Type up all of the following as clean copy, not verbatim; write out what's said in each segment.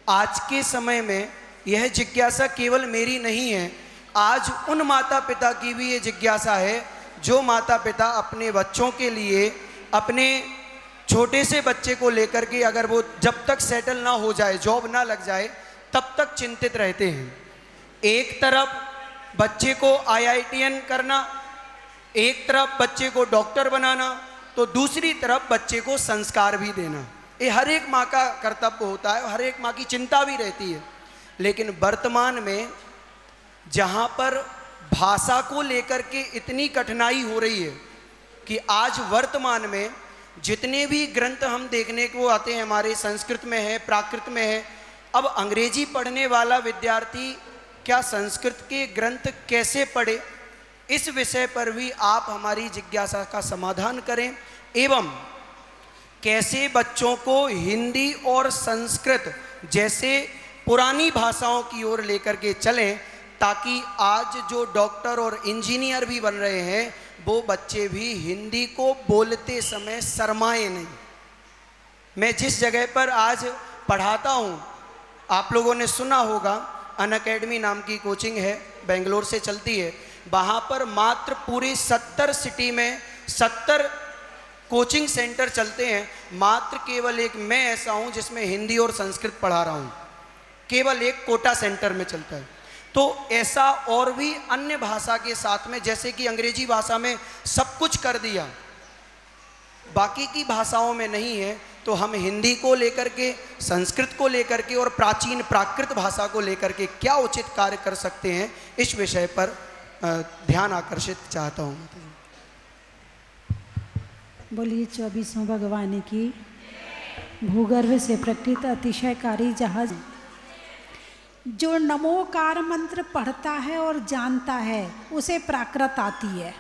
आज के समय में यह जिज्ञासा केवल मेरी नहीं है, आज उन माता पिता की भी ये जिज्ञासा है जो माता पिता अपने बच्चों के लिए, अपने छोटे से बच्चे को लेकर के अगर वो जब तक सेटल ना हो जाए, जॉब ना लग जाए, तब तक चिंतित रहते हैं। एक तरफ बच्चे को IITN करना, एक तरफ बच्चे को डॉक्टर बनाना, तो दूसरी तरफ बच्चे को संस्कार भी देना। ये हर एक माँ का कर्तव्य होता है, हर एक माँ की चिंता भी रहती है। लेकिन वर्तमान में जहाँ पर भाषा को लेकर के इतनी कठिनाई हो रही है कि आज वर्तमान में जितने भी ग्रंथ हम देखने को आते हैं, हमारे संस्कृत में है, प्राकृत में है, अब अंग्रेजी पढ़ने वाला विद्यार्थी क्या संस्कृत के ग्रंथ कैसे पढ़े, इस विषय पर भी आप हमारी जिज्ञासा का समाधान करें एवं कैसे बच्चों को हिंदी और संस्कृत जैसे पुरानी भाषाओं की ओर लेकर के चलें, ताकि आज जो डॉक्टर और इंजीनियर भी बन रहे हैं वो बच्चे भी हिंदी को बोलते समय शर्माए नहीं। मैं जिस जगह पर आज पढ़ाता हूँ, आप लोगों ने सुना होगा, अनअकैडमी नाम की कोचिंग है, बेंगलोर से चलती है। वहाँ पर मात्र पूरी 70 सिटी में 70 कोचिंग सेंटर चलते हैं, मात्र केवल एक मैं ऐसा हूँ जिसमें हिंदी और संस्कृत पढ़ा रहा हूँ, केवल एक कोटा सेंटर में चलता है। तो ऐसा और भी अन्य भाषा के साथ में, जैसे कि अंग्रेजी भाषा में सब कुछ कर दिया, बाकी की भाषाओं में नहीं है, तो हम हिंदी को लेकर के, संस्कृत को लेकर के और प्राचीन प्राकृत भाषा को लेकर के क्या उचित कार्य कर सकते हैं, इस विषय पर ध्यान आकर्षित चाहता हूँ। बोलिए 24वें भगवान की। भूगर्भ से प्रकृत अतिशयकारी जहाज। जो नमोकार मंत्र पढ़ता है और जानता है उसे प्राकृत आती है,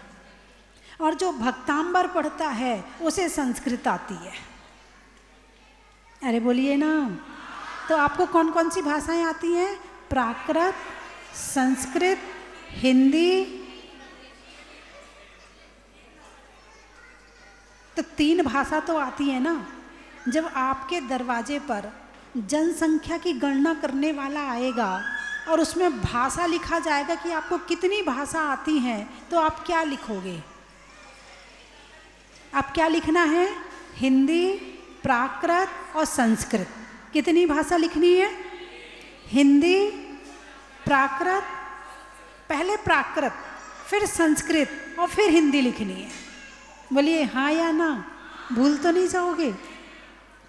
और जो भक्तांबर पढ़ता है उसे संस्कृत आती है। अरे बोलिए ना। तो आपको कौन कौन सी भाषाएं आती हैं? प्राकृत, संस्कृत, हिंदी। तो 3 भाषा तो आती है ना। जब आपके दरवाजे पर जनसंख्या की गणना करने वाला आएगा और उसमें भाषा लिखा जाएगा कि आपको कितनी भाषा आती हैं, तो आप क्या लिखोगे? आप क्या लिखना है? हिंदी, प्राकृत और संस्कृत। कितनी भाषा लिखनी है? हिंदी, प्राकृत, पहले प्राकृत, फिर संस्कृत और फिर हिंदी लिखनी है। बोलिए हाँ या ना, भूल तो नहीं जाओगे?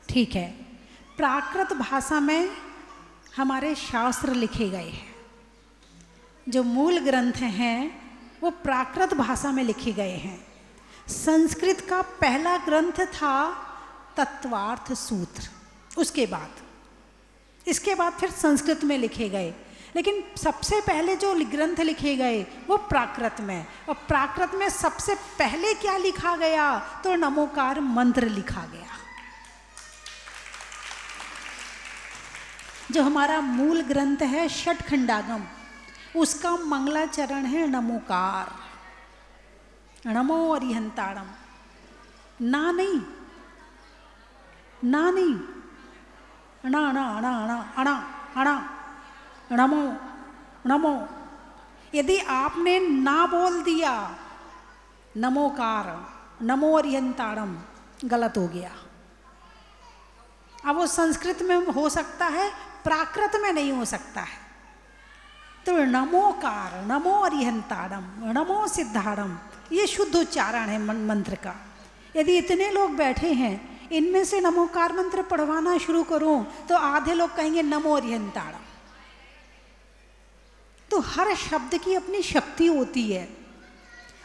ठीक है। प्राकृत भाषा में हमारे शास्त्र लिखे गए हैं, जो मूल ग्रंथ हैं वो प्राकृत भाषा में लिखे गए हैं। संस्कृत का पहला ग्रंथ था तत्वार्थ सूत्र, इसके बाद फिर संस्कृत में लिखे गए, लेकिन सबसे पहले जो ग्रंथ लिखे गए वो प्राकृत में। और प्राकृत में सबसे पहले क्या लिखा गया? तो नमोकार मंत्र लिखा गया। जो हमारा मूल ग्रंथ है षटखंडागम, उसका मंगलाचरण है नमोकार। नमो अरिहंताणम। ना नहीं, ना नहीं, अणा अणा अणा अणा अणा अणा, नमो नमो। यदि आपने ना बोल दिया नमोकार, नमो अरिहंताणम, गलत हो गया। अब वो संस्कृत में हो सकता है, प्राकृत में नहीं हो सकता है। तो नमोकार, नमो अरिहंताणम, नमो सिद्धाणम, ये शुद्ध उच्चारण है मंत्र का। यदि इतने लोग बैठे हैं, इनमें से नमोकार मंत्र पढ़वाना शुरू करूं तो आधे लोग कहेंगे नमो अरिहंताणम। तो हर शब्द की अपनी शक्ति होती है,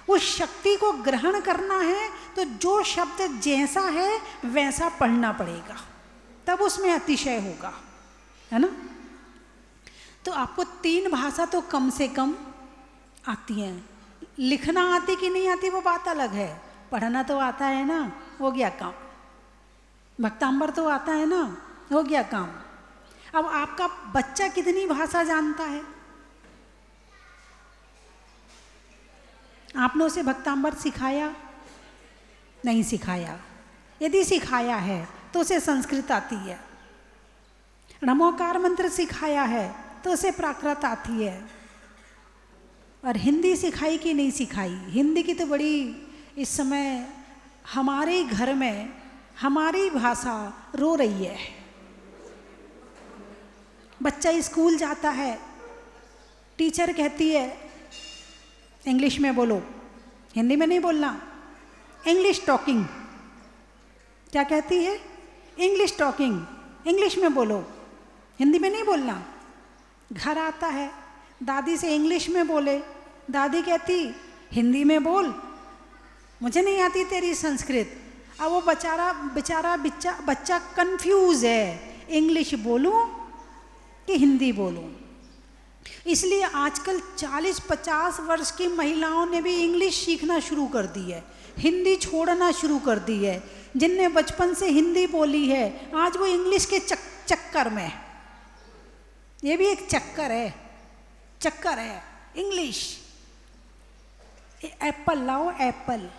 उस शक्ति को ग्रहण करना है तो जो शब्द जैसा है वैसा पढ़ना पड़ेगा, तब उसमें अतिशय होगा, है ना। तो आपको 3 भाषा तो कम से कम आती हैं। लिखना आती कि नहीं आती वो बात अलग है, पढ़ना तो आता है ना, हो गया काम। भक्तांबर तो आता है ना, हो गया काम। अब आपका बच्चा कितनी भाषा जानता है? आपने उसे भक्तांबर सिखाया? नहीं सिखाया। यदि सिखाया है तो उसे संस्कृत आती है, नमोकार मंत्र सिखाया है तो उसे प्राकृत आती है। और हिंदी सिखाई कि नहीं सिखाई? हिंदी की तो बड़ी इस समय हमारे घर में हमारी भाषा रो रही है। बच्चा स्कूल जाता है, टीचर कहती है इंग्लिश में बोलो, हिंदी में नहीं बोलना, इंग्लिश टॉकिंग। क्या कहती है? इंग्लिश टॉकिंग, इंग्लिश में बोलो, हिंदी में नहीं बोलना। घर आता है, दादी से इंग्लिश में बोले, दादी कहती हिंदी में बोल, मुझे नहीं आती तेरी संस्कृत। अब वो बेचारा बच्चा कंफ्यूज है, इंग्लिश बोलूं कि हिंदी बोलूं। इसलिए आजकल 40-50 वर्ष की महिलाओं ने भी इंग्लिश सीखना शुरू कर दी है, हिंदी छोड़ना शुरू कर दी है। जिनने बचपन से हिंदी बोली है आज वो इंग्लिश के चक्कर में, ये भी एक चक्कर है इंग्लिश। एप्पल लाओ एप्पल,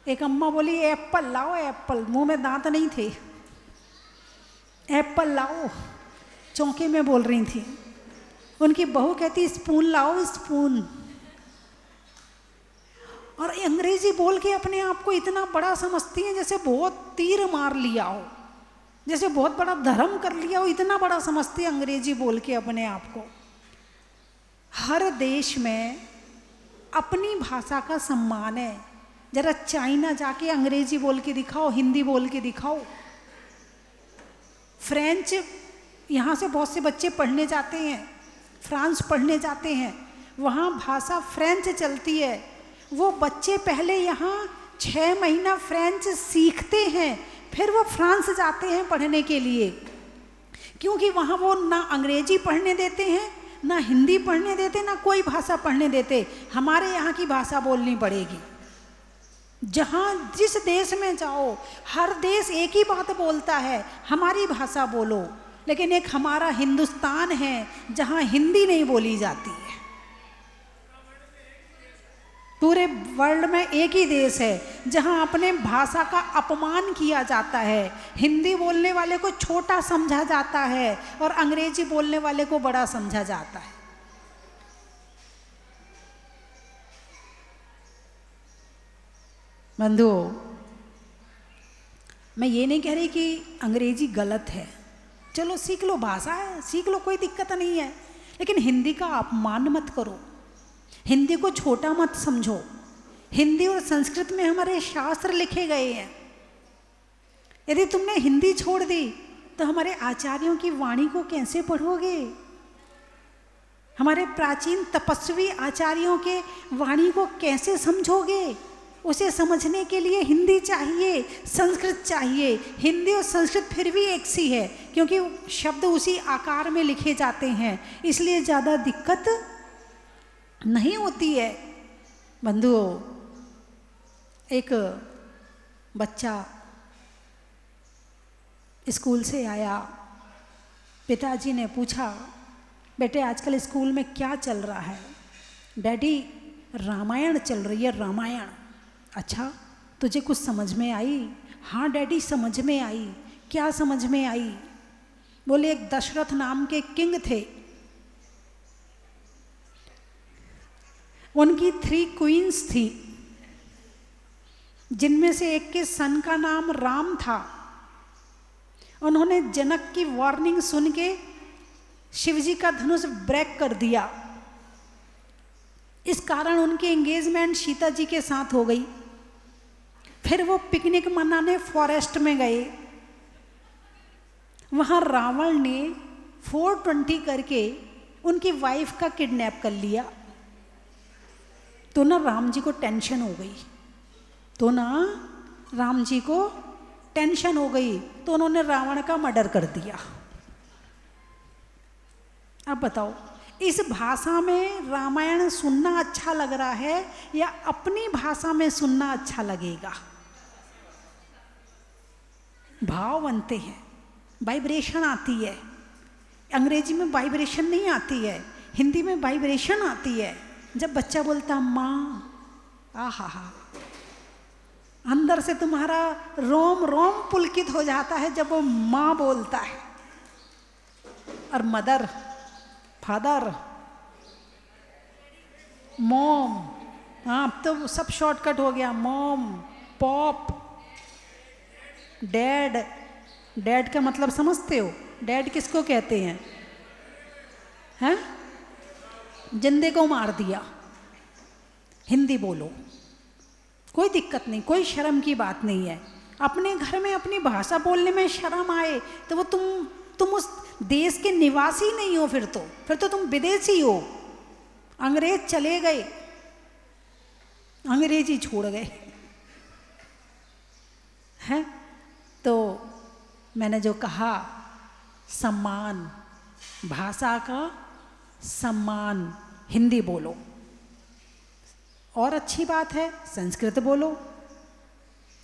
एक अम्मा बोली एप्पल लाओ एप्पल, मुंह में दांत नहीं थे, एप्पल लाओ, चौके में बोल रही थी। उनकी बहू कहती स्पून लाओ स्पून। और अंग्रेजी बोल के अपने आप को इतना बड़ा समझती हैं जैसे बहुत तीर मार लिया हो, जैसे बहुत बड़ा धर्म कर लिया हो, इतना बड़ा समझती है अंग्रेजी बोल के अपने आप को। हर देश में अपनी भाषा का सम्मान है। जरा चाइना जाके अंग्रेजी बोल के दिखाओ, हिंदी बोल के दिखाओ। फ्रेंच, यहाँ से बहुत से बच्चे पढ़ने जाते हैं, फ्रांस पढ़ने जाते हैं, वहाँ भाषा फ्रेंच चलती है। वो बच्चे पहले यहाँ 6 महीना फ्रेंच सीखते हैं, फिर वो फ्रांस जाते हैं पढ़ने के लिए, क्योंकि वहाँ वो ना अंग्रेजी पढ़ने देते हैं, ना हिंदी पढ़ने देते, ना कोई भाषा पढ़ने देते। हमारे यहाँ की भाषा बोलनी पड़ेगी। जहाँ जिस देश में जाओ, हर देश एक ही बात बोलता है, हमारी भाषा बोलो। लेकिन एक हमारा हिंदुस्तान है जहाँ हिंदी नहीं बोली जाती है। पूरे वर्ल्ड में एक ही देश है जहाँ अपने भाषा का अपमान किया जाता है। हिंदी बोलने वाले को छोटा समझा जाता है और अंग्रेजी बोलने वाले को बड़ा समझा जाता है। बंधुओं, मैं ये नहीं कह रही कि अंग्रेजी गलत है, चलो सीख लो, भाषा है सीख लो, कोई दिक्कत नहीं है। लेकिन हिंदी का अपमान मत करो, हिंदी को छोटा मत समझो। हिंदी और संस्कृत में हमारे शास्त्र लिखे गए हैं। यदि तुमने हिंदी छोड़ दी तो हमारे आचार्यों की वाणी को कैसे पढ़ोगे? हमारे प्राचीन तपस्वी आचार्यों के वाणी को कैसे समझोगे? उसे समझने के लिए हिंदी चाहिए, संस्कृत चाहिए। हिंदी और संस्कृत फिर भी एक सी है, क्योंकि शब्द उसी आकार में लिखे जाते हैं, इसलिए ज़्यादा दिक्कत नहीं होती है। बंधुओं, एक बच्चा स्कूल से आया, पिताजी ने पूछा, बेटे आजकल स्कूल में क्या चल रहा है? डैडी रामायण चल रही है, रामायण। अच्छा, तुझे कुछ समझ में आई? हाँ डैडी समझ में आई। क्या समझ में आई? बोले एक दशरथ नाम के किंग थे, उनकी 3 क्वींस थी, जिनमें से एक के सन का नाम राम था। उन्होंने जनक की वार्निंग सुन के शिवजी का धनुष ब्रेक कर दिया। इस कारण उनकी एंगेजमेंट सीता जी के साथ हो गई। फिर वो पिकनिक मनाने फॉरेस्ट में गए। वहाँ रावण ने 420 करके उनकी वाइफ का किडनैप कर लिया। तो ना राम जी को टेंशन हो गई, तो उन्होंने रावण का मर्डर कर दिया। अब बताओ, इस भाषा में रामायण सुनना अच्छा लग रहा है या अपनी भाषा में सुनना अच्छा लगेगा? भाव बनते हैं, वाइब्रेशन आती है। अंग्रेजी में वाइब्रेशन नहीं आती है, हिंदी में वाइब्रेशन आती है। जब बच्चा बोलता माँ, आहा हा, अंदर से तुम्हारा रोम रोम पुलकित हो जाता है जब वो माँ बोलता है। और मदर, फादर, मॉम, हाँ अब तो सब शॉर्टकट हो गया, मॉम, पॉप, डैड। डैड का मतलब समझते हो? डैड किसको कहते हैं? हैं? जिंदे को मार दिया। हिंदी बोलो, कोई दिक्कत नहीं, कोई शर्म की बात नहीं है। अपने घर में अपनी भाषा बोलने में शर्म आए तो वो तुम उस देश के निवासी नहीं हो, फिर तो तुम विदेशी हो। अंग्रेज चले गए, अंग्रेजी छोड़ गए हैं। तो मैंने जो कहा, सम्मान, भाषा का सम्मान, हिंदी बोलो। और अच्छी बात है संस्कृत बोलो,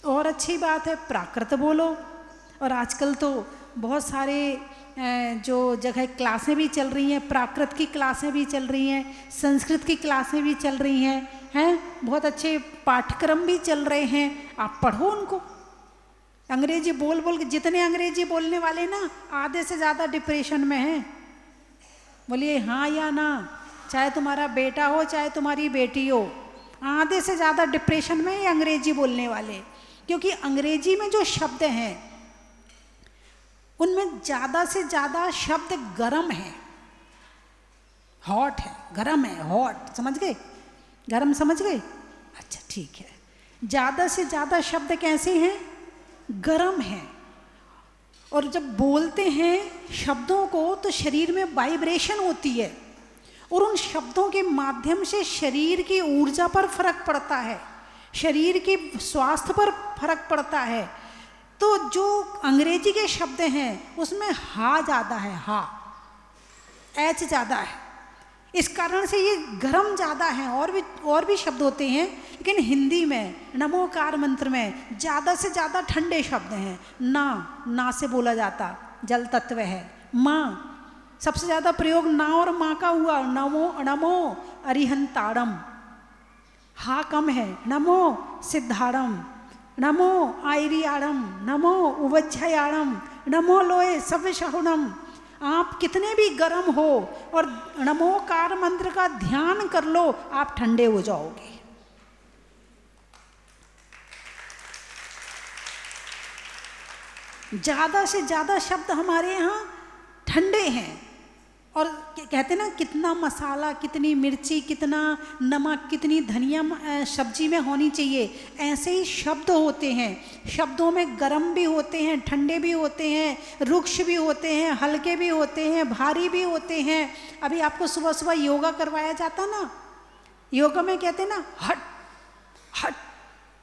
और अच्छी बात है प्राकृत बोलो। और आजकल तो बहुत सारे जो जगह क्लासें भी चल रही हैं, प्राकृत की क्लासें भी चल रही हैं, संस्कृत की क्लासें भी चल रही हैं, बहुत अच्छे पाठ्यक्रम भी चल रहे हैं। आप पढ़ो उनको। अंग्रेजी बोल बोल के जितने अंग्रेजी बोलने वाले ना, आधे से ज़्यादा डिप्रेशन में हैं। बोलिए हाँ या ना, चाहे तुम्हारा बेटा हो चाहे तुम्हारी बेटी हो, आधे से ज़्यादा डिप्रेशन में ये अंग्रेजी बोलने वाले। क्योंकि अंग्रेजी में जो शब्द हैं उनमें ज़्यादा से ज़्यादा शब्द गरम है, हॉट है, गरम है, हॉट, समझ गए? गरम समझ गए? अच्छा ठीक है। ज़्यादा से ज़्यादा शब्द कैसे हैं? गरम है। और जब बोलते हैं शब्दों को तो शरीर में वाइब्रेशन होती है, और उन शब्दों के माध्यम से शरीर की ऊर्जा पर फर्क पड़ता है, शरीर के स्वास्थ्य पर फर्क पड़ता है। तो जो अंग्रेजी के शब्द हैं उसमें हा ज़्यादा है, हा, एच ज़्यादा है, इस कारण से ये गरम ज़्यादा है। और भी शब्द होते हैं, लेकिन हिंदी में नमोकार मंत्र में ज़्यादा से ज़्यादा ठंडे शब्द हैं। ना से बोला जाता जल तत्व है। माँ, सबसे ज़्यादा प्रयोग ना और माँ का हुआ, नमो अरिहंताड़म। हा कम है, नमो सिद्धाड़म, नमो आयरियाड़म, नमो उवज्जयाड़म, नमो लोए सव्यशहुणम। आप कितने भी गर्म हो और नमोकार मंत्र का ध्यान कर लो, आप ठंडे हो जाओगे। ज़्यादा से ज़्यादा शब्द हमारे यहाँ ठंडे हैं। और कहते ना, कितना मसाला, कितनी मिर्ची, कितना नमक, कितनी धनिया सब्जी में होनी चाहिए, ऐसे ही शब्द होते हैं। शब्दों में गर्म भी होते हैं, ठंडे भी होते हैं, रुक्ष भी होते हैं, हल्के भी होते हैं, भारी भी होते हैं। अभी आपको सुबह सुबह योगा करवाया जाता ना, योगा में कहते ना हट हट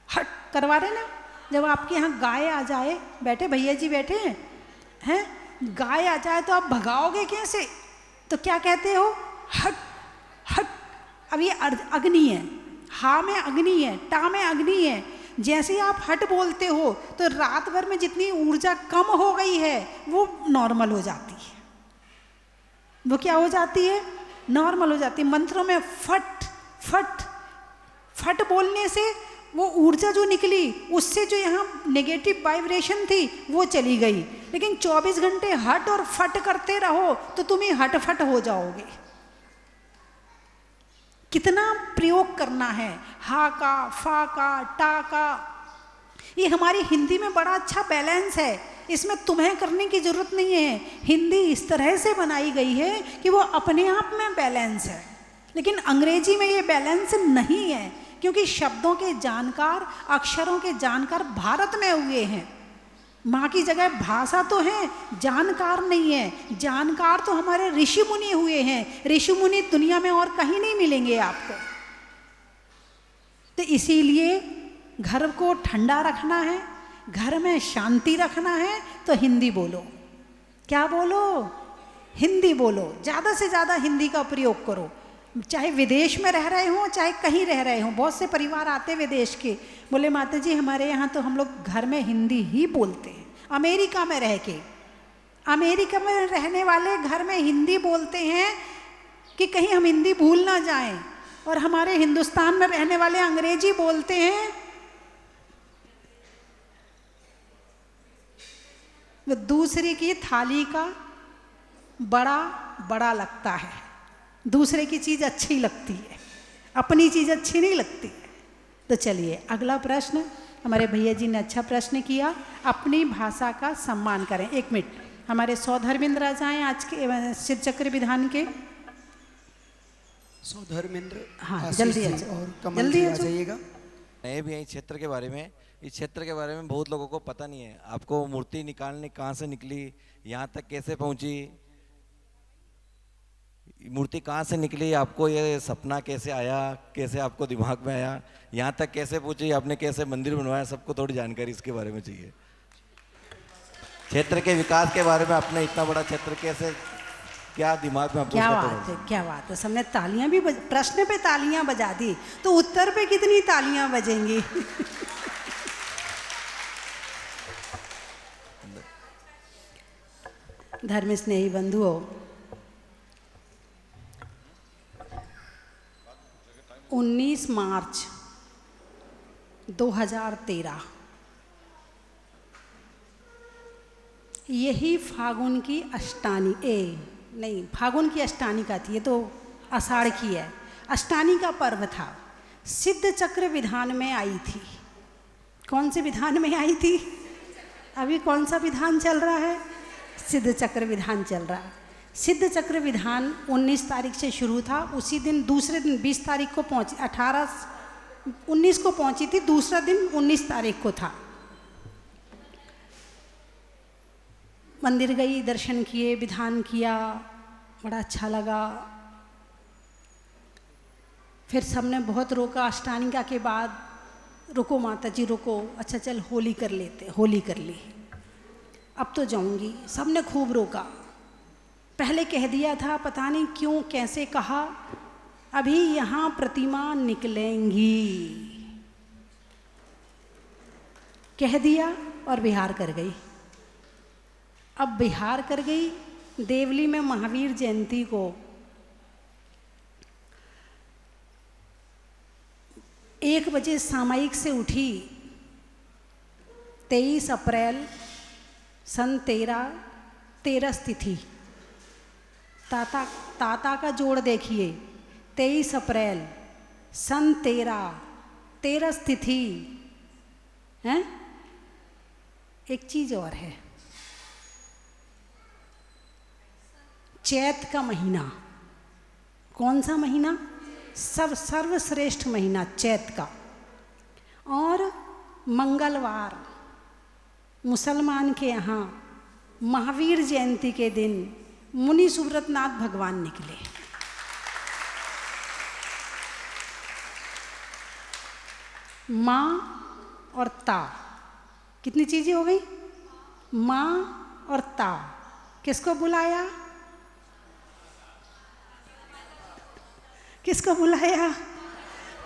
हट करवा रहे ना। जब आपके यहाँ गाय आ जाए, बैठे भैया जी बैठे हैं, गाय आ जाए तो आप भगाओगे कैसे? तो क्या कहते हो? हट हट। अब ये अग्नि है, हा में अग्नि है, टा में अग्नि है। जैसे ही आप हट बोलते हो तो रात भर में जितनी ऊर्जा कम हो गई है वो नॉर्मल हो जाती है। वो क्या हो जाती है? नॉर्मल हो जाती है। मंत्रों में फट फट फट बोलने से वो ऊर्जा जो निकली, उससे जो यहाँ नेगेटिव वाइब्रेशन थी वो चली गई। लेकिन 24 घंटे हट और फट करते रहो तो तुम ही हट फट हो जाओगे। कितना प्रयोग करना है, हा का, फा का, टा का। ये हमारी हिंदी में बड़ा अच्छा बैलेंस है, इसमें तुम्हें करने की जरूरत नहीं है। हिंदी इस तरह से बनाई गई है कि वो अपने आप में बैलेंस है। लेकिन अंग्रेजी में ये बैलेंस नहीं है, क्योंकि शब्दों के जानकार, अक्षरों के जानकार भारत में हुए हैं। माँ की जगह भाषा तो है, जानकार नहीं है। जानकार तो हमारे ऋषि मुनि हुए हैं। ऋषि मुनि दुनिया में और कहीं नहीं मिलेंगे आपको। तो इसीलिए घर को ठंडा रखना है, घर में शांति रखना है, तो हिंदी बोलो। क्या बोलो? हिंदी बोलो। ज़्यादा से ज़्यादा हिंदी का प्रयोग करो, चाहे विदेश में रह रहे हों चाहे कहीं रह रहे हों। बहुत से परिवार आते विदेश के, बोले माता जी हमारे यहाँ तो हम लोग घर में हिंदी ही बोलते हैं। अमेरिका में रह के, अमेरिका में रहने वाले घर में हिंदी बोलते हैं कि कहीं हम हिंदी भूल ना जाएं। और हमारे हिंदुस्तान में रहने वाले अंग्रेजी बोलते हैं वो दूसरे की थाली का बड़ा बड़ा लगता है, दूसरे की चीज़ अच्छी लगती है, अपनी चीज़ अच्छी नहीं लगती है। तो चलिए अगला प्रश्न, हमारे भैया जी ने अच्छा प्रश्न किया, अपनी भाषा का सम्मान करें। 1 मिनट, हमारे सौधर्मेंद्र आ जाएं आज के सिद्ध चक्र विधान के। सौधर्मेंद्र, हाँ, आशीष जल्दी जी आ जाओ, और कमल जल्दी जी आ आ जाओ। जाइएगा। नए भी हैं इस क्षेत्र के बारे में। इस क्षेत्र के बारे में बहुत लोगों को पता नहीं है। आपको मूर्ति निकालने कहाँ से निकली, यहाँ तक कैसे पहुँची, मूर्ति कहाँ से निकली, आपको ये सपना कैसे आया, कैसे आपको दिमाग में आया, यहाँ तक कैसे पहुँची, आपने कैसे मंदिर बनवाया, सबको थोड़ी जानकारी इसके बारे में चाहिए। क्षेत्र के विकास के बारे में, अपने इतना बड़ा क्षेत्र कैसे, क्या दिमाग में आपको क्या उसका बात है, क्या बात है। सबने तालियां भी प्रश्न पे तालियां बजा दी, तो उत्तर पे कितनी तालियां बजेंगी। धर्म स्नेही बंधुओं, 19 मार्च 2013 यही फागुन की अष्टानी नहीं, फागुन की अष्टानी का थी, ये तो आषाढ़ की है। अष्टानी का पर्व था, सिद्ध चक्र विधान में आई थी। कौन से विधान में आई थी? अभी कौन सा विधान चल रहा है? सिद्ध चक्र विधान चल रहा है। सिद्ध चक्र विधान 19 तारीख से शुरू था, उसी दिन दूसरे दिन 20 तारीख को पहुंची, 19 को पहुंची थी, दूसरा दिन 19 तारीख को था। मंदिर गई, दर्शन किए, विधान किया, बड़ा अच्छा लगा। फिर सबने बहुत रोका, अष्टानिका के बाद रुको माता जी रुको, अच्छा चल होली कर लेते, होली कर ली, अब तो जाऊंगी। सबने खूब रोका, पहले कह दिया था, पता नहीं क्यों कैसे कहा, अभी यहाँ प्रतिमा निकलेंगी, कह दिया और बिहार कर गई। अब बिहार कर गई, देवली में महावीर जयंती को 1 बजे सामयिक से उठी। 23 अप्रैल सन 13 तिथि, ताता का जोड़ देखिए, 23 अप्रैल सन 13 तिथि है। एक चीज और है, चैत का महीना। कौन सा महीना? सर्वश्रेष्ठ महीना चैत का। और मंगलवार मुसलमान के यहाँ महावीर जयंती के दिन मुनि सुब्रतनाथ भगवान निकले। माँ और ता, कितनी चीजें हो गई? माँ और ता, किसको बुलाया? किसको बुलाया?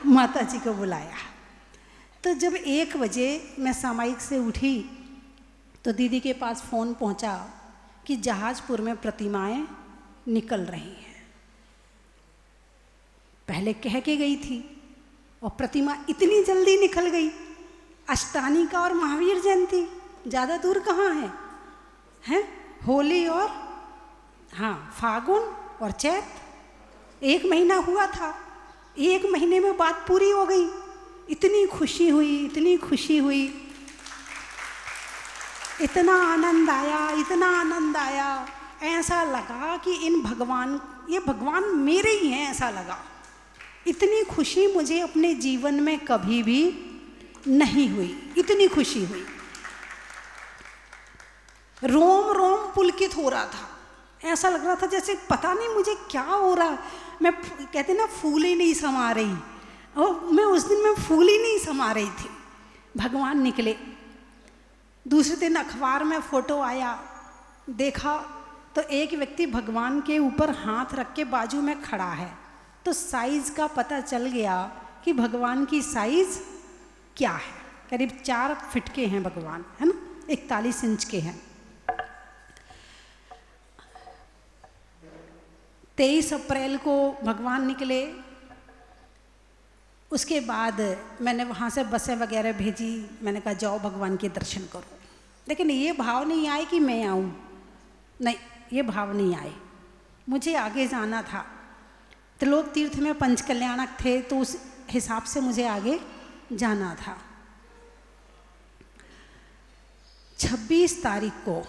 माता जी को बुलाया। तो जब 1 बजे मैं सामयिक से उठी तो दीदी के पास फ़ोन पहुंचा कि जहाजपुर में प्रतिमाएं निकल रही हैं। पहले कह के गई थी और प्रतिमा इतनी जल्दी निकल गई। अष्टानी का और महावीर जयंती ज़्यादा दूर कहाँ है? हैं होली और हाँ फागुन और चैत, 1 महीना हुआ था, 1 महीने में बात पूरी हो गई। इतनी खुशी हुई, इतनी खुशी हुई, इतना आनंद आया, इतना आनंद आया, ऐसा लगा कि ये भगवान मेरे ही हैं, ऐसा लगा। इतनी खुशी मुझे अपने जीवन में कभी भी नहीं हुई, इतनी खुशी हुई। रोम रोम पुलकित हो रहा था, ऐसा लग रहा था जैसे पता नहीं मुझे क्या हो रहा। मैं कहते ना फूल ही नहीं समा रही, और मैं उस दिन में फूल ही नहीं समा रही थी। भगवान निकले। दूसरे दिन अखबार में फोटो आया, देखा तो एक व्यक्ति भगवान के ऊपर हाथ रख के बाजू में खड़ा है। तो साइज का पता चल गया कि भगवान की साइज क्या है। करीब 4 फीट के हैं भगवान, है ना, 41 इंच के हैं। 23 अप्रैल को भगवान निकले। उसके बाद मैंने वहाँ से बसें वगैरह भेजी, मैंने कहा जाओ भगवान के दर्शन करो। लेकिन ये भाव नहीं आए कि मैं आऊँ, नहीं, ये भाव नहीं आए। मुझे आगे जाना था। त्रिलोक तीर्थ में पंचकल्याणक थे, तो उस हिसाब से मुझे आगे जाना था। 26 तारीख को,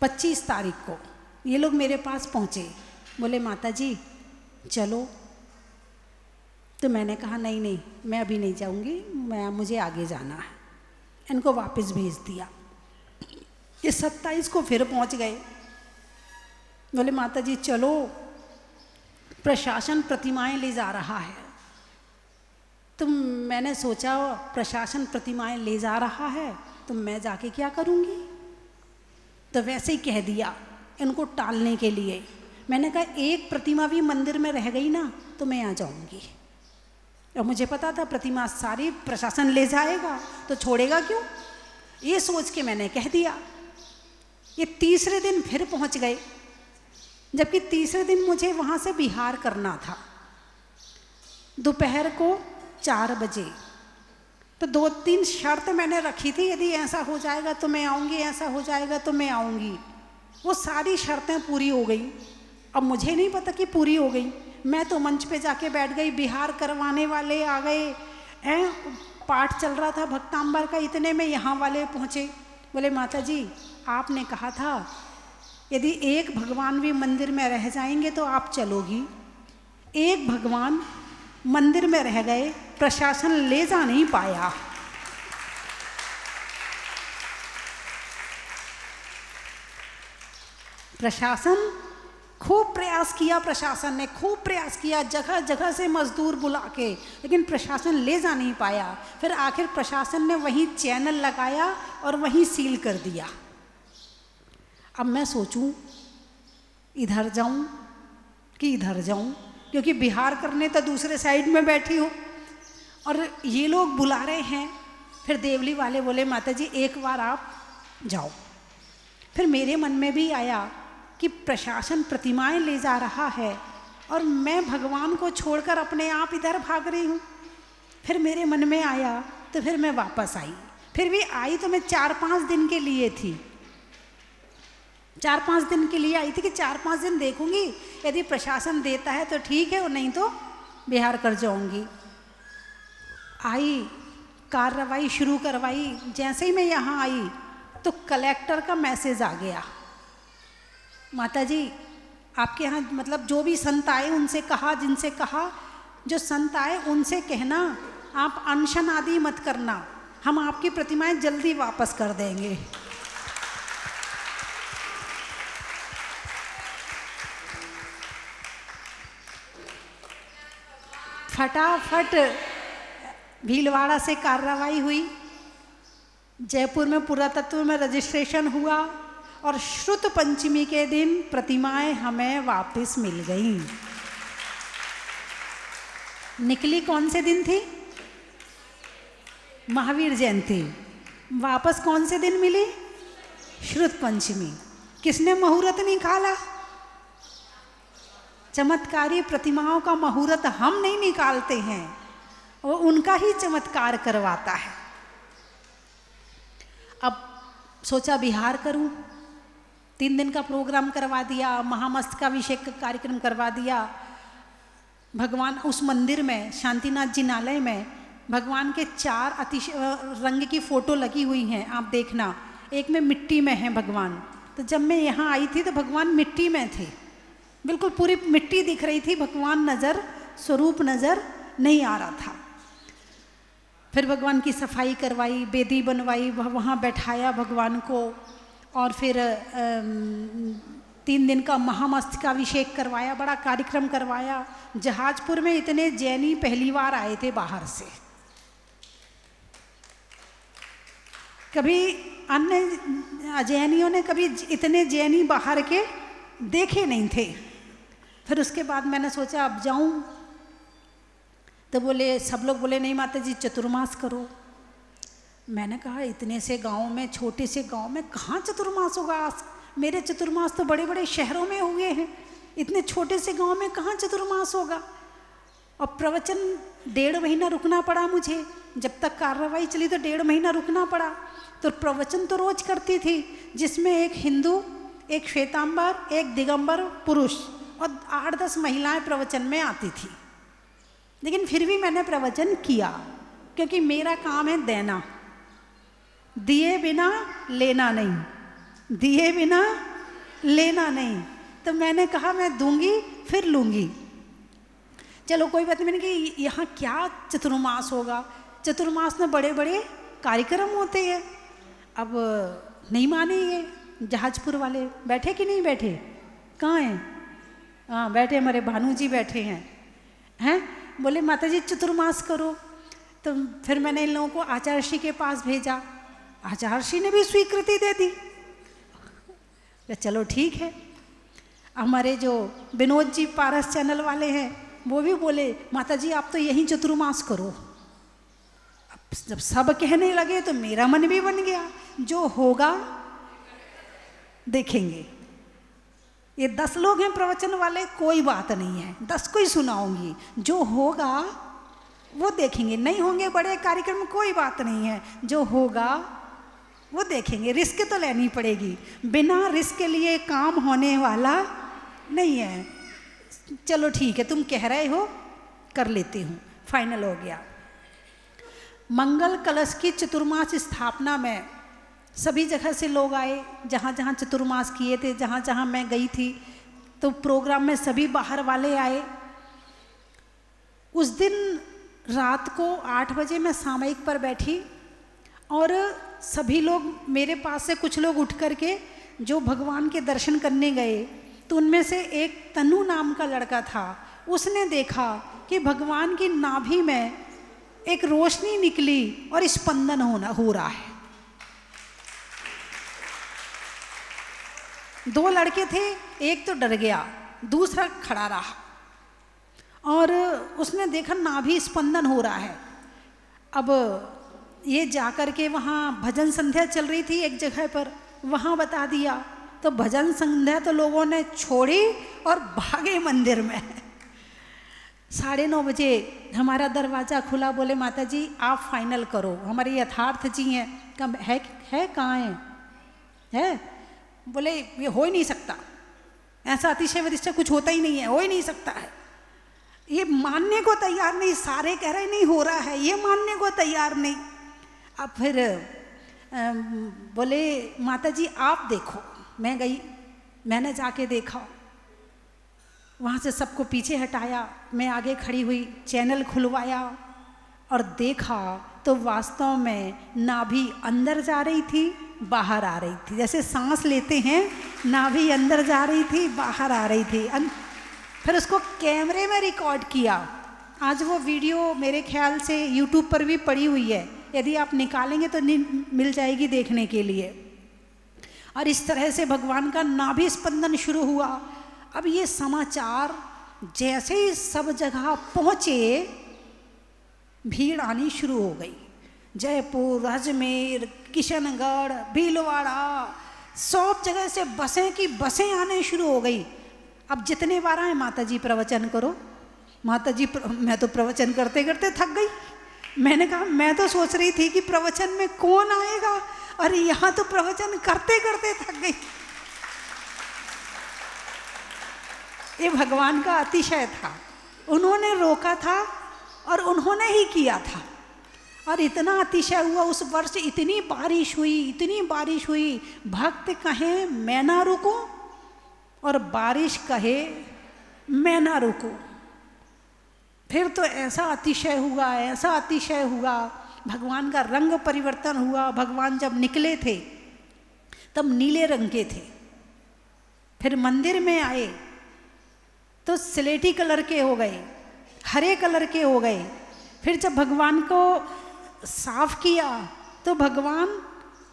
25 तारीख को ये लोग मेरे पास पहुँचे, बोले माता जी चलो। तो मैंने कहा नहीं नहीं, मैं अभी नहीं जाऊँगी, मुझे आगे जाना है। इनको वापस भेज दिया। ये 27 को फिर पहुँच गए, बोले माता जी चलो, प्रशासन प्रतिमाएं ले जा रहा है। तो मैंने सोचा प्रशासन प्रतिमाएं ले जा रहा है तो मैं जाके क्या करूँगी। तो वैसे ही कह दिया इनको टालने के लिए। मैंने कहा एक प्रतिमा भी मंदिर में रह गई ना तो मैं आ जाऊँगी। और मुझे पता था प्रतिमा सारी प्रशासन ले जाएगा तो छोड़ेगा क्यों, ये सोच के मैंने कह दिया। ये तीसरे दिन फिर पहुँच गए, जबकि तीसरे दिन मुझे वहाँ से बिहार करना था दोपहर को 4 बजे। तो 2-3 शर्त मैंने रखी थी, यदि ऐसा हो जाएगा तो मैं आऊँगी, ऐसा हो जाएगा तो मैं आऊँगी। वो सारी शर्तें पूरी हो गई। अब मुझे नहीं पता कि पूरी हो गई, मैं तो मंच पे जाके बैठ गई। बिहार करवाने वाले आ गए हैं, पाठ चल रहा था भक्तांबर का, इतने में यहाँ वाले पहुँचे। बोले माता जी आपने कहा था यदि एक भगवान भी मंदिर में रह जाएंगे तो आप चलोगी। एक भगवान मंदिर में रह गए, प्रशासन ले जा नहीं पाया। प्रशासन खूब प्रयास किया, प्रशासन ने खूब प्रयास किया, जगह जगह से मजदूर बुला के, लेकिन प्रशासन ले जा नहीं पाया। फिर आखिर प्रशासन ने वहीं चैनल लगाया और वहीं सील कर दिया। अब मैं सोचूं इधर जाऊं कि इधर जाऊं, क्योंकि बिहार करने तो दूसरे साइड में बैठी हूँ और ये लोग बुला रहे हैं। फिर देवली वाले बोले माता जी एक बार आप जाओ। फिर मेरे मन में भी आया कि प्रशासन प्रतिमाएं ले जा रहा है और मैं भगवान को छोड़कर अपने आप इधर भाग रही हूँ। फिर मेरे मन में आया तो फिर मैं वापस आई। फिर भी आई तो मैं 4-5 दिन के लिए थी, 4-5 दिन के लिए आई थी कि 4-5 दिन देखूंगी, यदि प्रशासन देता है तो ठीक है और नहीं तो बिहार कर जाऊंगी। आई, कार्रवाई शुरू करवाई। जैसे ही मैं यहाँ आई तो कलेक्टर का मैसेज आ गया, माता जी आपके यहाँ मतलब जो भी संत आए उनसे कहा, जिनसे कहा जो संत आए उनसे कहना आप अनशन आदि मत करना, हम आपकी प्रतिमाएं जल्दी वापस कर देंगे। फटाफट भीलवाड़ा से कार्रवाई हुई, जयपुर में पुरातत्व में रजिस्ट्रेशन हुआ और श्रुत पंचमी के दिन प्रतिमाएं हमें वापस मिल गईं। निकली कौन से दिन थी? महावीर जयंती। वापस कौन से दिन मिली? श्रुत पंचमी। किसने मुहूर्त निकाला? चमत्कारी प्रतिमाओं का मुहूर्त हम नहीं निकालते हैं, वो उनका ही चमत्कार करवाता है। अब सोचा बिहार करूं, 3 दिन का प्रोग्राम करवा दिया, महामस्तकाभिषेक का कार्यक्रम करवा दिया। भगवान उस मंदिर में, शांतिनाथ जिनालय में भगवान के 4 अतिशय रंग की फोटो लगी हुई हैं, आप देखना। एक में मिट्टी में है भगवान। तो जब मैं यहाँ आई थी तो भगवान मिट्टी में थे, बिल्कुल पूरी मिट्टी दिख रही थी, भगवान नज़र, स्वरूप नज़र नहीं आ रहा था। फिर भगवान की सफाई करवाई, बेदी बनवाई, वहाँ बैठाया भगवान को और फिर 3 दिन का महामस्तकाभिषेक करवाया, बड़ा कार्यक्रम करवाया। जहाजपुर में इतने जैनी पहली बार आए थे बाहर से, कभी अन्य जैनियों ने कभी इतने जैनी बाहर के देखे नहीं थे। फिर उसके बाद मैंने सोचा अब जाऊं, तो बोले सब लोग बोले नहीं माता जी चतुर्मास करो। मैंने कहा इतने से गांव में, छोटे से गांव में कहाँ चतुर्मास होगा? मेरे चतुर्मास तो बड़े बड़े शहरों में हुए हैं, इतने छोटे से गांव में कहाँ चतुर्मास होगा? और प्रवचन 1.5 महीना रुकना पड़ा मुझे, जब तक कार्रवाई चली तो 1.5 महीना रुकना पड़ा। तो प्रवचन तो रोज करती थी, जिसमें एक हिंदू, एक श्वेतांबर, एक दिगंबर पुरुष और 8-10 महिलाएं प्रवचन में आती थी। लेकिन फिर भी मैंने प्रवचन किया, क्योंकि मेरा काम है देना, दिए बिना लेना नहीं, दिए बिना लेना नहीं। तो मैंने कहा मैं दूंगी फिर लूँगी। चलो कोई बात नहीं। मैंने कि यहाँ क्या चतुर्मास होगा, चतुर्मास में बड़े बड़े कार्यक्रम होते हैं। अब नहीं माने ये जहाजपुर वाले। बैठे कि नहीं बैठे? कहाँ हैं? हाँ बैठे, हमारे भानु जी बैठे हैं। बोले माता जी चतुर्मास करो। तो फिर मैंने इन लोगों को आचार्यश्री के पास भेजा, आचार्यश्री ने भी स्वीकृति दे दी। चलो ठीक है। हमारे जो विनोद जी पारस चैनल वाले हैं वो भी बोले माता जी आप तो यहीं चतुर्मास करो। अब जब सब कहने लगे तो मेरा मन भी बन गया, जो होगा देखेंगे। ये 10 लोग हैं प्रवचन वाले, कोई बात नहीं है, 10 को ही सुनाऊंगी, जो होगा वो देखेंगे। नहीं होंगे बड़े कार्यक्रम, कोई बात नहीं है, जो होगा वो देखेंगे। रिस्क तो लेनी पड़ेगी, बिना रिस्क के लिए काम होने वाला नहीं है। चलो ठीक है, तुम कह रहे हो कर लेती हूँ। फाइनल हो गया। मंगल कलश की चतुर्मास स्थापना में सभी जगह से लोग आए, जहाँ जहाँ चतुर्मास किए थे, जहाँ जहाँ मैं गई थी, तो प्रोग्राम में सभी बाहर वाले आए। उस दिन रात को 8 बजे मैं सामयिक पर बैठी और सभी लोग मेरे पास से कुछ लोग उठ करके जो भगवान के दर्शन करने गए, तो उनमें से एक तनु नाम का लड़का था। उसने देखा कि भगवान की नाभि में एक रोशनी निकली और स्पंदन हो रहा है। 2 लड़के थे, एक तो डर गया, दूसरा खड़ा रहा और उसने देखा नाभि स्पंदन हो रहा है। अब ये जाकर के वहाँ भजन संध्या चल रही थी एक जगह पर, वहाँ बता दिया। तो भजन संध्या तो लोगों ने छोड़ी और भागे मंदिर में। 9:30 बजे हमारा दरवाज़ा खुला। बोले माता जी आप फाइनल करो। हमारे यथार्थ जी हैं, कब है कहाँ है? बोले ये हो ही नहीं सकता, ऐसा अतिशय वरिष्ठ कुछ होता ही नहीं है, हो ही नहीं सकता है। ये मानने को तैयार नहीं, सारे कह रहे नहीं हो रहा है, ये मानने को तैयार नहीं। अब फिर बोले माता जी आप देखो। मैं गई, मैंने जाके देखा, वहाँ से सबको पीछे हटाया, मैं आगे खड़ी हुई, चैनल खुलवाया और देखा तो वास्तव में नाभि अंदर जा रही थी, बाहर आ रही थी। जैसे सांस लेते हैं, नाभि अंदर जा रही थी, बाहर आ रही थी। फिर उसको कैमरे में रिकॉर्ड किया। आज वो वीडियो मेरे ख्याल से यूट्यूब पर भी पड़ी हुई है, यदि आप निकालेंगे तो मिल जाएगी देखने के लिए। और इस तरह से भगवान का नाभि स्पंदन शुरू हुआ। अब ये समाचार जैसे ही सब जगह पहुँचे, भीड़ आनी शुरू हो गई। जयपुर, अजमेर, किशनगढ़, भीलवाड़ा, सब जगह से बसें की बसें आने शुरू हो गई। अब जितने बार आए माता जी प्रवचन करो, माता जी मैं तो प्रवचन करते करते थक गई। मैंने कहा मैं तो सोच रही थी कि प्रवचन में कौन आएगा, और यहाँ तो प्रवचन करते करते थक गई। ये भगवान का अतिशय था, उन्होंने रोका था और उन्होंने ही किया था। और इतना अतिशय हुआ उस वर्ष, इतनी बारिश हुई, इतनी बारिश हुई। भक्त कहे मैं ना रुकूं और बारिश कहे मैं ना रुकूं। फिर तो ऐसा अतिशय हुआ, ऐसा अतिशय हुआ, भगवान का रंग परिवर्तन हुआ। भगवान जब निकले थे तब नीले रंग के थे, फिर मंदिर में आए तो स्लेटी कलर के हो गए, हरे कलर के हो गए। फिर जब भगवान को साफ किया तो भगवान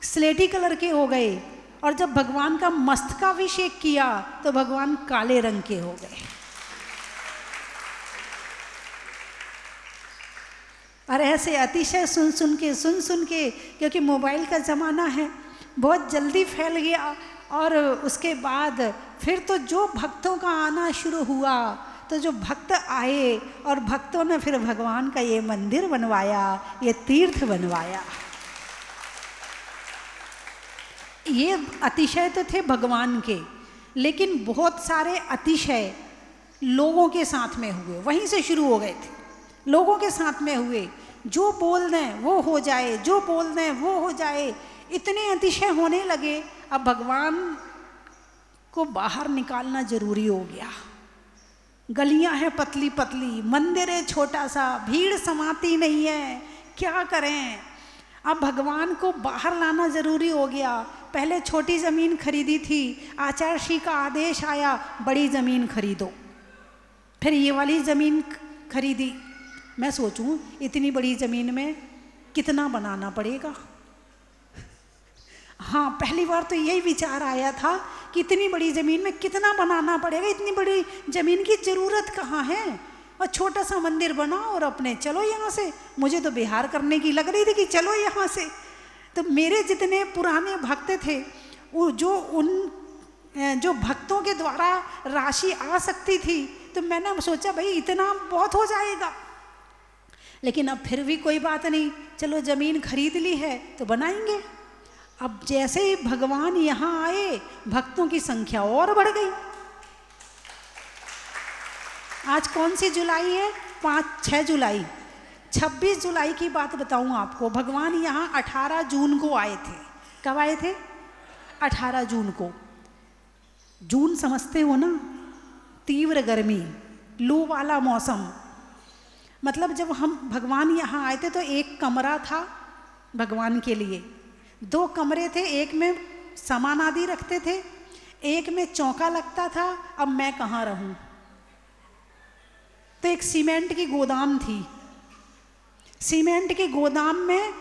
स्लेटी कलर के हो गए, और जब भगवान का मस्तकाभिषेक किया तो भगवान काले रंग के हो गए। और ऐसे अतिशय सुन सुन के, क्योंकि मोबाइल का ज़माना है, बहुत जल्दी फैल गया। और उसके बाद फिर तो जो भक्तों का आना शुरू हुआ तो जो भक्त आए और भक्तों ने फिर भगवान का ये मंदिर बनवाया, ये तीर्थ बनवाया। ये अतिशय तो थे भगवान के, लेकिन बहुत सारे अतिशय लोगों के साथ में हुए, वहीं से शुरू हो गए थे। लोगों के साथ में हुए, जो बोल दें वो हो जाए, जो बोल दें वो हो जाए, इतने अतिशय होने लगे। अब भगवान को बाहर निकालना जरूरी हो गया। गलियां हैं पतली पतली, मंदिर है छोटा सा, भीड़ समाती नहीं है, क्या करें। अब भगवान को बाहर लाना जरूरी हो गया। पहले छोटी ज़मीन खरीदी थी, आचार्य श्री का आदेश आया बड़ी ज़मीन खरीदो, फिर ये वाली ज़मीन खरीदी। मैं सोचूं इतनी बड़ी ज़मीन में कितना बनाना पड़ेगा। हाँ, पहली बार तो यही विचार आया था कि इतनी बड़ी ज़मीन में कितना बनाना पड़ेगा, इतनी बड़ी ज़मीन की ज़रूरत कहाँ है, और छोटा सा मंदिर बनाओ और अपने चलो यहाँ से। मुझे तो बिहार करने की लग रही थी कि चलो यहाँ से। तो मेरे जितने पुराने भक्त थे, वो जो भक्तों के द्वारा राशि आ सकती थी, तो मैंने सोचा भाई इतना बहुत हो जाएगा। लेकिन अब फिर भी कोई बात नहीं, चलो ज़मीन खरीद ली है तो बनाएंगे। अब जैसे ही भगवान यहाँ आए, भक्तों की संख्या और बढ़ गई। आज कौन सी जुलाई है? 6 जुलाई। 26 जुलाई की बात बताऊं आपको, भगवान यहाँ 18 जून को आए थे। कब आए थे? 18 जून को। जून समझते हो ना, तीव्र गर्मी, लू वाला मौसम। मतलब जब हम भगवान यहाँ आए थे तो एक कमरा था भगवान के लिए, 2 कमरे थे, एक में सामान आदि रखते थे, एक में चौका लगता था। अब मैं कहाँ रहूं? तो एक सीमेंट की गोदाम थी। सीमेंट के गोदाम में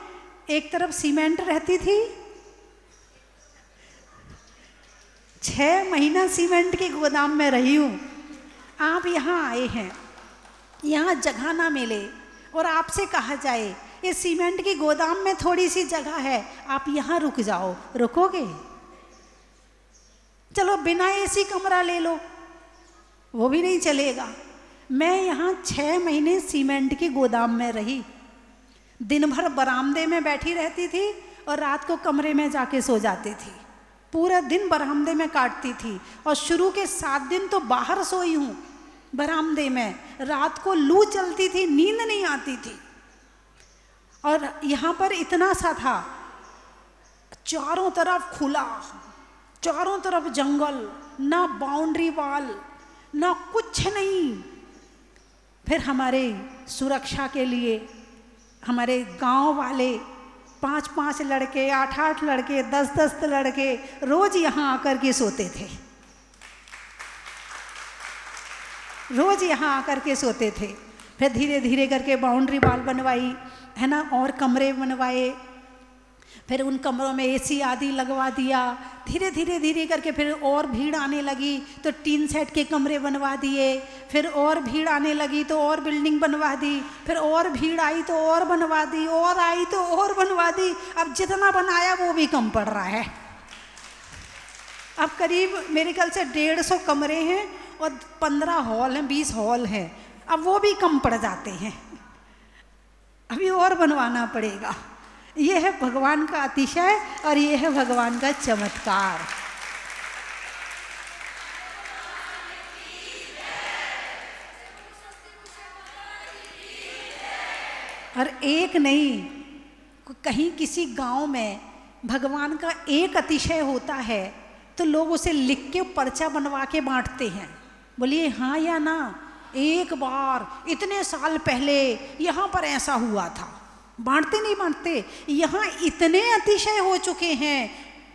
एक तरफ सीमेंट रहती थी। 6 महीना सीमेंट के गोदाम में रही हूं। आप यहाँ आए हैं, यहाँ जगह ना मिले और आपसे कहा जाए ये सीमेंट की गोदाम में थोड़ी सी जगह है, आप यहाँ रुक जाओ, रुकोगे? चलो बिना एसी कमरा ले लो, वो भी नहीं चलेगा। मैं यहाँ 6 महीने सीमेंट की गोदाम में रही। दिन भर बरामदे में बैठी रहती थी और रात को कमरे में जाके सो जाती थी। पूरा दिन बरामदे में काटती थी और शुरू के 7 दिन तो बाहर सोई हूँ बरामदे में। रात को लू चलती थी, नींद नहीं आती थी। और यहाँ पर इतना सा था, चारों तरफ खुला, चारों तरफ जंगल, ना बाउंड्री वॉल, ना कुछ नहीं। फिर हमारे सुरक्षा के लिए हमारे गांव वाले 5-5 लड़के, 8-8 लड़के, 10-10 लड़के रोज यहाँ आकर के सोते थे। रोज यहाँ आकर के सोते थे। फिर धीरे धीरे करके बाउंड्री वॉल बनवाई है ना, और कमरे बनवाए। फिर उन कमरों में एसी आदि लगवा दिया। धीरे धीरे धीरे करके फिर और भीड़ आने लगी तो टीन सेट के कमरे बनवा दिए। फिर और भीड़ आने लगी तो और बिल्डिंग बनवा दी। फिर और भीड़ आई तो और बनवा दी, और आई तो और बनवा दी। अब जितना बनाया वो भी कम पड़ रहा है। अब करीब मेरे ख्याल से 150 कमरे हैं और 15 हॉल हैं, 20 हॉल हैं। अब वो भी कम पड़ जाते हैं, अभी और बनवाना पड़ेगा। ये है भगवान का अतिशय और ये है भगवान का चमत्कार। और एक नहीं, कहीं किसी गांव में भगवान का एक अतिशय होता है तो लोग उसे लिख के पर्चा बनवा के बांटते हैं। बोलिए हाँ या ना। एक बार इतने साल पहले यहाँ पर ऐसा हुआ था। बांटते नहीं बांटते। यहाँ इतने अतिशय हो चुके हैं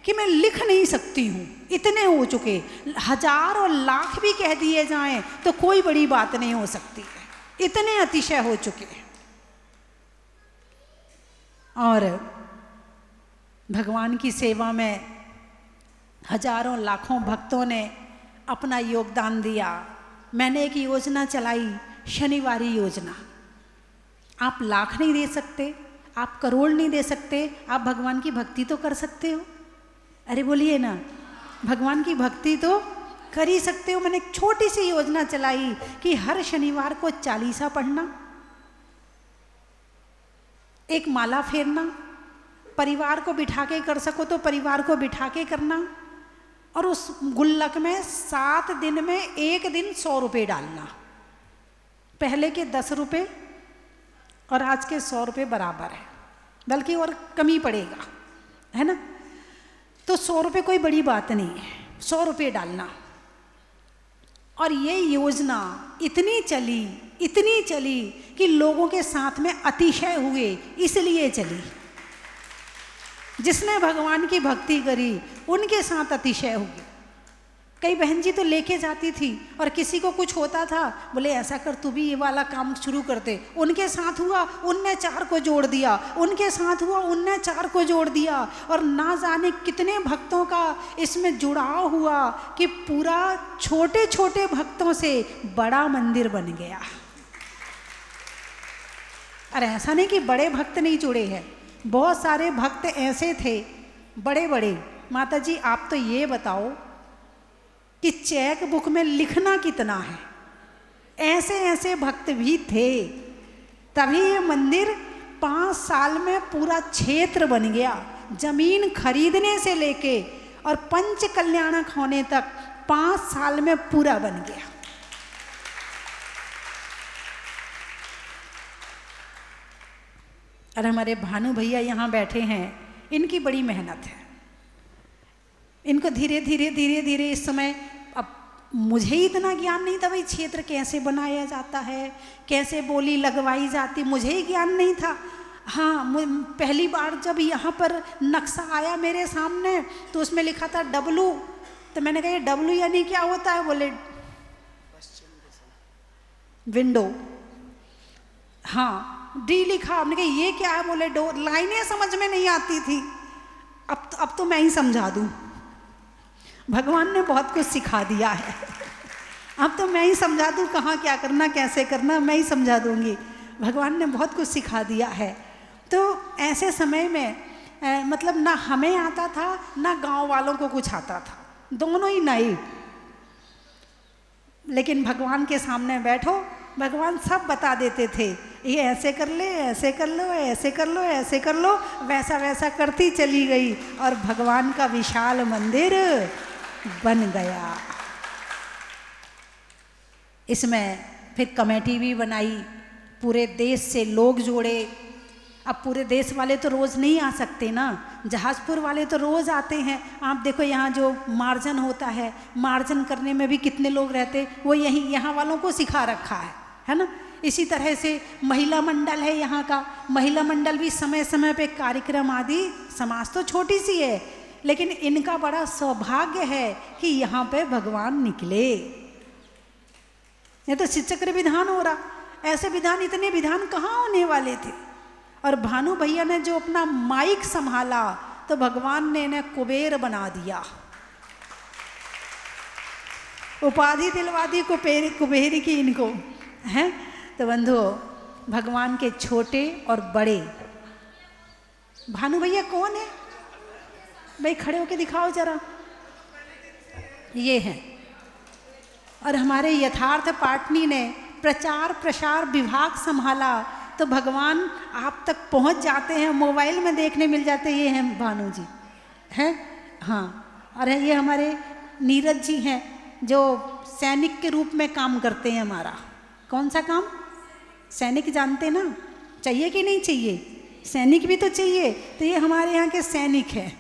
कि मैं लिख नहीं सकती हूँ, इतने हो चुके। 1000 और लाख भी कह दिए जाएं तो कोई बड़ी बात नहीं हो सकती है, इतने अतिशय हो चुके हैं। और भगवान की सेवा में हजारों लाखों भक्तों ने अपना योगदान दिया। मैंने एक योजना चलाई, शनिवारी योजना। आप लाख नहीं दे सकते, आप करोड़ नहीं दे सकते, आप भगवान की भक्ति तो कर सकते हो। अरे बोलिए ना, भगवान की भक्ति तो कर ही सकते हो। मैंने एक छोटी सी योजना चलाई कि हर शनिवार को 40 पढ़ना, एक माला फेरना, परिवार को बिठा के कर सको तो परिवार को बिठा के करना, और उस गुल्लक में 7 दिन में एक दिन 100 रुपये डालना। पहले के 10 रुपये और आज के 100 रुपये बराबर है, बल्कि और कमी पड़ेगा, है ना। तो 100 रुपये कोई बड़ी बात नहीं है, 100 रुपये डालना। और ये योजना इतनी चली कि लोगों के साथ में अतिशय हुए, इसलिए चली। जिसने भगवान की भक्ति करी उनके साथ अतिशय हुए। कई बहन जी तो लेके जाती थी और किसी को कुछ होता था, बोले ऐसा कर तू भी ये वाला काम शुरू कर दे। उनके साथ हुआ, उनने 4 को जोड़ दिया, उनके साथ हुआ, उनने 4 को जोड़ दिया, और ना जाने कितने भक्तों का इसमें जुड़ाव हुआ कि पूरा छोटे छोटे भक्तों से बड़ा मंदिर बन गया। अरे ऐसा नहीं कि बड़े भक्त नहीं जुड़े हैं, बहुत सारे भक्त ऐसे थे बड़े बड़े। माता जी आप तो ये बताओ कि चेक बुक में लिखना कितना है, ऐसे ऐसे भक्त भी थे। तभी ये मंदिर 5 साल में पूरा क्षेत्र बन गया, जमीन खरीदने से लेके और पंच कल्याणक होने तक 5 साल में पूरा बन गया। और हमारे भानु भैया यहाँ बैठे हैं, इनकी बड़ी मेहनत है। इनको धीरे धीरे इस समय, अब मुझे इतना ज्ञान नहीं था भाई क्षेत्र कैसे बनाया जाता है, कैसे बोली लगवाई जाती, मुझे ही ज्ञान नहीं था। हाँ, पहली बार जब यहाँ पर नक्शा आया मेरे सामने तो उसमें लिखा था W, तो मैंने कहा ये W यानी क्या होता है? बोले विंडो। हाँ, D लिखा, हमने कहा ये क्या है? बोले डोर। लाइनें समझ में नहीं आती थी, अब तो मैं ही समझा दूँ। भगवान ने बहुत कुछ सिखा दिया है, अब तो मैं ही समझा दूँ, कहाँ क्या करना कैसे करना मैं ही समझा दूँगी। भगवान ने बहुत कुछ सिखा दिया है। तो ऐसे समय में मतलब ना हमें आता था ना गांव वालों को कुछ आता था, दोनों ही नहीं। लेकिन भगवान के सामने बैठो, भगवान सब बता देते थे, ये ऐसे कर ले, ऐसे कर लो, ऐसे कर लो, ऐसे कर लो, वैसा वैसा करती चली गई और भगवान का विशाल मंदिर बन गया। इसमें फिर कमेटी भी बनाई, पूरे देश से लोग जोड़े। अब पूरे देश वाले तो रोज़ नहीं आ सकते ना, जहाजपुर वाले तो रोज़ आते हैं। आप देखो यहाँ जो मार्जन होता है, मार्जन करने में भी कितने लोग रहते, वो यहाँ वालों को सिखा रखा है ना। इसी तरह से महिला मंडल है यहाँ का, महिला मंडल भी समय समय पे कार्यक्रम आदि, समाज तो छोटी सी है लेकिन इनका बड़ा सौभाग्य है कि यहाँ पे भगवान निकले। ये तो शिवचक्र विधान हो रहा, ऐसे विधान, इतने विधान कहाँ होने वाले थे। और भानु भैया ने जो अपना माइक संभाला तो भगवान ने इन्हें कुबेर बना दिया, उपाधि दिलवा दी कुबेर की इनको, हैं। तो बंधुओं, भगवान के छोटे और बड़े। भानु भैया कौन है भाई? खड़े होके दिखाओ जरा। ये हैं। और हमारे यथार्थ पाटनी ने प्रचार प्रसार विभाग संभाला तो भगवान आप तक पहुंच जाते हैं, मोबाइल में देखने मिल जाते। ये हैं भानु जी, हैं। हाँ, और ये हमारे नीरज जी हैं जो सैनिक के रूप में काम करते हैं। हमारा कौन सा काम? सैनिक जानते ना, चाहिए कि नहीं चाहिए? सैनिक भी तो चाहिए, तो ये हमारे यहाँ के सैनिक हैं।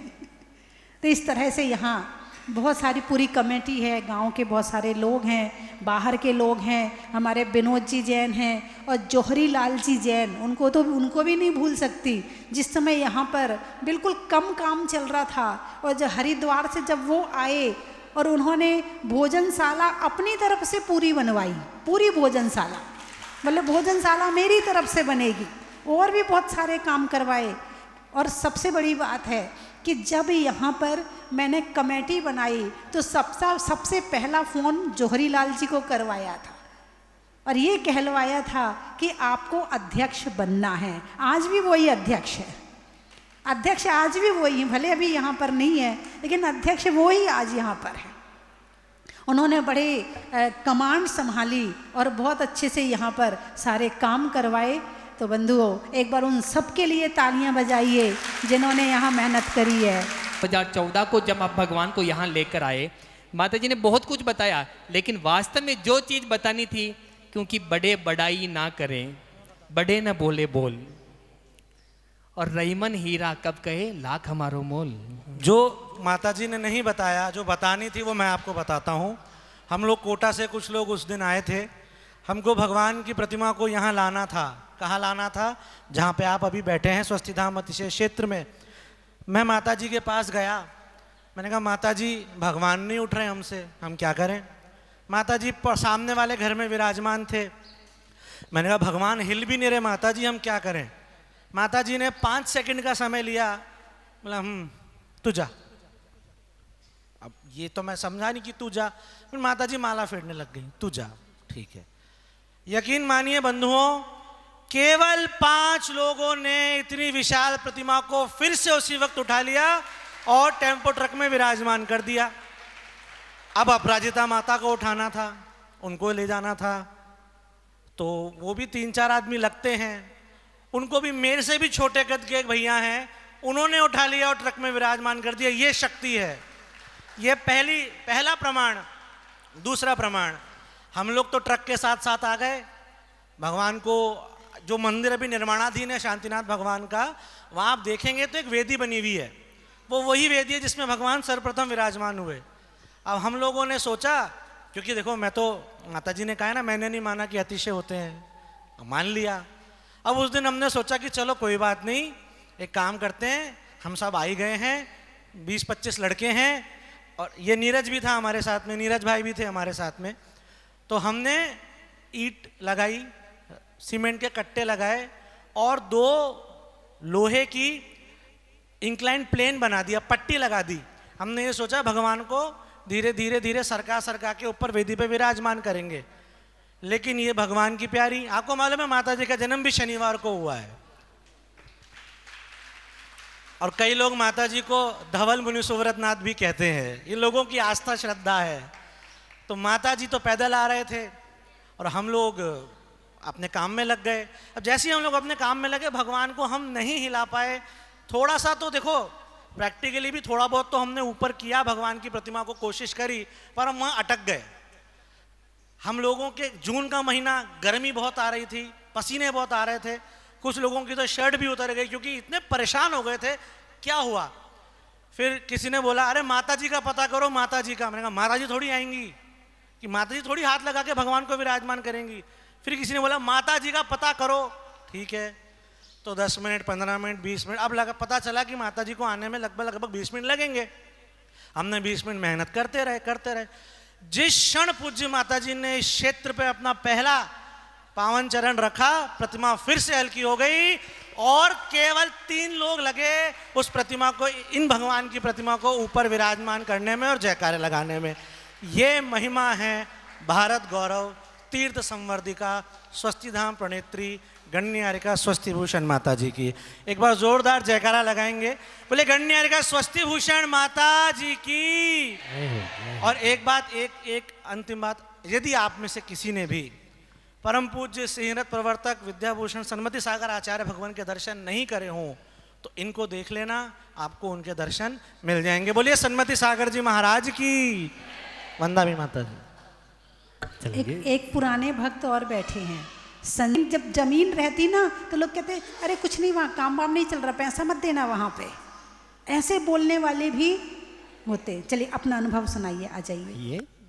तो इस तरह से यहाँ बहुत सारी पूरी कमेटी है, गांव के बहुत सारे लोग हैं, बाहर के लोग हैं। हमारे विनोद जी जैन हैं और जौहरी लाल जी जैन, उनको भी नहीं भूल सकती। जिस समय यहाँ पर बिल्कुल कम काम चल रहा था और जब हरिद्वार से जब वो आए और उन्होंने भोजनशाला अपनी तरफ से पूरी बनवाई, पूरी भोजनशाला, मतलब भोजनशाला मेरी तरफ से बनेगी, और भी बहुत सारे काम करवाए। और सबसे बड़ी बात है कि जब यहाँ पर मैंने कमेटी बनाई तो सबसे पहला फ़ोन जौहरी लाल जी को करवाया था और ये कहलवाया था कि आपको अध्यक्ष बनना है। आज भी वही अध्यक्ष है, अध्यक्ष आज भी वही, भले अभी यहाँ पर नहीं है लेकिन अध्यक्ष वही आज यहाँ पर है। उन्होंने बड़े कमांड संभाली और बहुत अच्छे से यहाँ पर सारे काम करवाए। तो बंधुओं, एक बार उन सब के लिए तालियां बजाइए जिन्होंने यहाँ मेहनत करी है। 2014 को जब आप भगवान को यहाँ लेकर आए, माता जी ने बहुत कुछ बताया, लेकिन वास्तव में जो चीज़ बतानी थी, क्योंकि बड़े बड़ाई ना करें, बड़े न बोले बोल, और रईमन हीरा कब कहे लाख हमारो मोल। जो माता जी ने नहीं बताया, जो बतानी थी, वो मैं आपको बताता हूँ। हम लोग कोटा से कुछ लोग उस दिन आए थे। हमको भगवान की प्रतिमा को यहाँ लाना था। कहाँ लाना था? जहाँ पे आप अभी बैठे हैं, स्वस्तिधाम अतिशय क्षेत्र में। मैं माता जी के पास गया। मैंने कहा, माता जी भगवान नहीं उठ रहे हमसे, हम क्या करें? माता जी सामने वाले घर में विराजमान थे। मैंने कहा, भगवान हिल भी नहीं रहे माता जी, हम क्या करें? माता जी ने 5 सेकंड का समय लिया। बोला, तू जा। अब ये तो मैं समझा नहीं कि तू जा। फिर माता जी माला फेरने लग गई, तू जा, ठीक है। यकीन मानिए बंधुओं, केवल 5 लोगों ने इतनी विशाल प्रतिमा को फिर से उसी वक्त उठा लिया और टेम्पो ट्रक में विराजमान कर दिया। अब अपराजिता माता को उठाना था, उनको ले जाना था, तो वो भी 3-4 आदमी लगते हैं। उनको भी मेरे से भी छोटे कद के एक भैया हैं, उन्होंने उठा लिया और ट्रक में विराजमान कर दिया। ये शक्ति है। ये पहला प्रमाण। दूसरा प्रमाण, हम लोग तो ट्रक के साथ साथ आ गए। भगवान को, जो मंदिर अभी निर्माणाधीन है शांतिनाथ भगवान का, वहाँ आप देखेंगे तो एक वेदी बनी हुई है। वो वही वेदी है जिसमें भगवान सर्वप्रथम विराजमान हुए। अब हम लोगों ने सोचा, क्योंकि देखो, मैं तो, माता जी ने कहा ना, मैंने नहीं माना कि अतिशय होते हैं, मान लिया। अब उस दिन हमने सोचा कि चलो कोई बात नहीं, एक काम करते हैं, हम सब आ ही गए हैं, 20-25 लड़के हैं, और ये नीरज भी था हमारे साथ में, नीरज भाई भी थे हमारे साथ में। तो हमने ईंट लगाई, सीमेंट के कट्टे लगाए और 2 लोहे की इंक्लाइन प्लेन बना दिया, पट्टी लगा दी। हमने ये सोचा भगवान को धीरे धीरे धीरे सरका के ऊपर वेदी पे विराजमान करेंगे। लेकिन ये भगवान की प्यारी, आपको मालूम है माता जी का जन्म भी शनिवार को हुआ है। और कई लोग माता जी को धवल मुनि सुव्रतनाथ भी कहते हैं। ये लोगों की आस्था श्रद्धा है। तो माता जी तो पैदल आ रहे थे और हम लोग अपने काम में लग गए। अब जैसे ही हम लोग अपने काम में लगे, भगवान को हम नहीं हिला पाए। थोड़ा सा तो देखो, प्रैक्टिकली भी थोड़ा बहुत तो हमने ऊपर किया, भगवान की प्रतिमा को कोशिश करी, पर हम वहाँ अटक गए। हम लोगों के जून का महीना, गर्मी बहुत आ रही थी, पसीने बहुत आ रहे थे, कुछ लोगों की तो शर्ट भी उतर गई क्योंकि इतने परेशान हो गए थे। क्या हुआ? फिर किसी ने बोला, अरे माता जी का पता करो, माता जी का। मैंने कहा, माता जी थोड़ी आएंगी, कि माता जी थोड़ी हाथ लगा के भगवान को विराजमान करेंगी। फिर किसी ने बोला, माता जी का पता करो। ठीक है, तो 10 मिनट, 15 मिनट, 20 मिनट, अब लगा, पता चला कि माता जी को आने में लगभग 20 मिनट लगेंगे। हमने 20 मिनट मेहनत करते रहे। जिस क्षण पूज्य माता जी ने इस क्षेत्र पे अपना पहला पावन चरण रखा, प्रतिमा फिर से हल्की हो गई और केवल 3 लोग लगे उस प्रतिमा को, इन भगवान की प्रतिमा को ऊपर विराजमान करने में और जयकारे लगाने में। ये महिमा है भारत गौरव तीर्थ संवर्धिका स्वस्तिधाम प्रणेत्री गण्यहारिका स्वस्तिभूषण माता जी की। एक बार जोरदार जयकारा लगाएंगे, बोले गण्यहारिका स्वस्तिभूषण माता जी की। और एक बात, एक अंतिम बात, यदि आप में से किसी ने भी परम पूज्य सिंहरथ प्रवर्तक विद्याभूषण सन्मति सागर आचार्य भगवान के दर्शन नहीं करे हों, तो इनको देख लेना, आपको उनके दर्शन मिल जाएंगे। बोलिए सन्मति सागर जी महाराज की। वंदा भी माता जी। एक पुराने भक्त और बैठे हैं। जब जमीन रहती ना तो लोग कहते, अरे कुछ नहीं, वहाँ काम वाम नहीं चल रहा, पैसा मत देना वहाँ पे, ऐसे बोलने वाले भी होते। चलिए अपना अनुभव सुनाइए, आ जाइए।